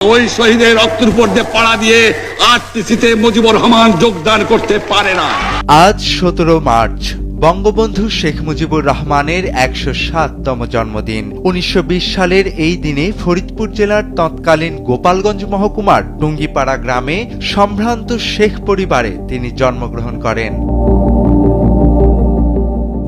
ওই শহীদের রক্তের উপর দিয়ে পাড়া দিয়ে আরটিসিতে মুজিবুর রহমান যোগদান করতে পারে না। আজ 17 মার্চ বঙ্গবন্ধু শেখ মুজিবুর রহমানের 107তম জন্মদিন। 1920 সালের এই দিনে ফরিদপুর জেলার তৎকালীন গোপালগঞ্জ মহকুমার টুঙ্গিপাড়া গ্রামে সম্ভ্রান্ত শেখ পরিবারে তিনি জন্মগ্রহণ করেন।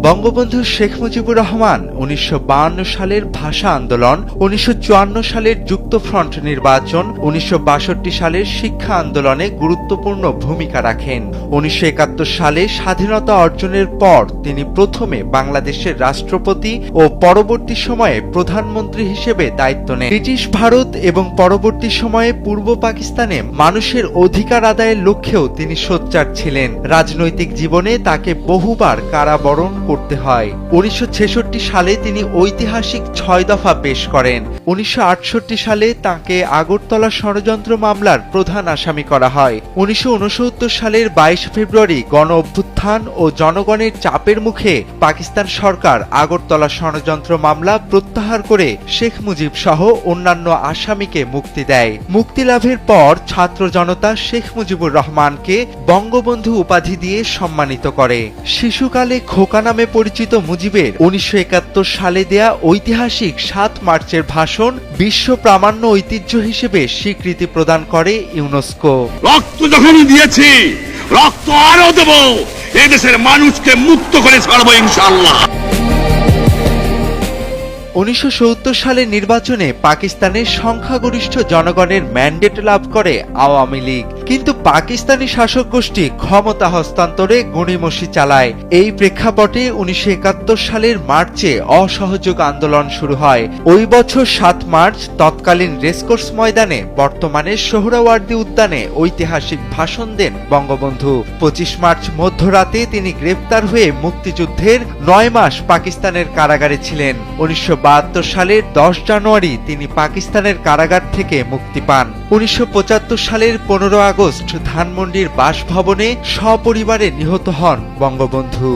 বঙ্গবন্ধু শেখ মুজিবুর রহমান 1952 সালের ভাষা আন্দোলন, 1954 সালের যুক্তফ্রন্ট নির্বাচন, 1962 সালের শিক্ষা আন্দোলনে গুরুত্বপূর্ণ ভূমিকা রাখেন। 1971 সালে স্বাধীনতা অর্জনের পর তিনি প্রথমে বাংলাদেশের রাষ্ট্রপতি ও পরবর্তী সময়ে প্রধানমন্ত্রী হিসেবে দায়িত্ব নেন। ব্রিটিশ ভারত এবং পরবর্তী সময়ে পূর্ব পাকিস্তানে মানুষের অধিকার আদায়ের লক্ষ্যেও তিনি সোচ্চার ছিলেন। রাজনৈতিক জীবনে তাকে বহুবার কারাবরণ করতে হয়। 1966 সালে তিনি ঐতিহাসিক 6 দফা পেশ করেন। 1968 সালে তাকে আগরতলা ষড়যন্ত্র মামলার প্রধান আসামি করা হয়। 1969 সালের 22 ফেব্রুয়ারি গণ অভ্যুত্থান ও জনগণের চাপের মুখে পাকিস্তান সরকার আগরতলা ষড়যন্ত্র মামলা প্রত্যাহার করে শেখ মুজিব সহ অন্যান্য আসামিকে মুক্তি দেয়। মুক্তি লাভের পর ছাত্র জনতা শেখ মুজিবুর রহমানকে বঙ্গবন্ধু উপাধি দিয়ে সম্মানিত করে। শিশুকালে খোকা নামে পরিচিত মুজিবের 1971 সালে দেয়া ঐতিহাসিক 7 মার্চের ভাষণ বিশ্ব প্রামাণ্য ঐতিহ্য হিসেবে স্বীকৃতি প্রদান করে ইউনেস্কো। রক্ত যখনই দিয়েছি, রক্ত আরো দেব, এদেশের মানুষকে মুক্ত করে ছাড়বো ইনশাআল্লাহ। 1970 সালের নির্বাচনে পাকিস্তানের সংখ্যাগরিষ্ঠ জনগণের ম্যান্ডেট লাভ করে আওয়ামী লীগ, কিন্তু পাকিস্তানি শাসক গোষ্ঠী ক্ষমতা হস্তান্তরে গড়িমসি চালায়। এই প্রেক্ষাপটে 1971 সালের মার্চে অসহযোগ আন্দোলন শুরু হয়। ওই বছর 7 মার্চ তৎকালীন রেসকোর্স ময়দানে বর্তমানে সোহরাওয়ার্দী উদ্যানে ঐতিহাসিক ভাষণ দেন বঙ্গবন্ধু। 25 মার্চ মধ্যরাতে তিনি গ্রেফতার হয়ে মুক্তিযুদ্ধের 9 মাস পাকিস্তানের কারাগারে ছিলেন। 1972 সালের 10 জানুয়ারি তিনি পাকিস্তানের কারাগার থেকে মুক্তি পান। 1975 সালের 15 আগস্ট ধানমন্ডির বাসভবনে সপরিবারে নিহত হন বঙ্গবন্ধু।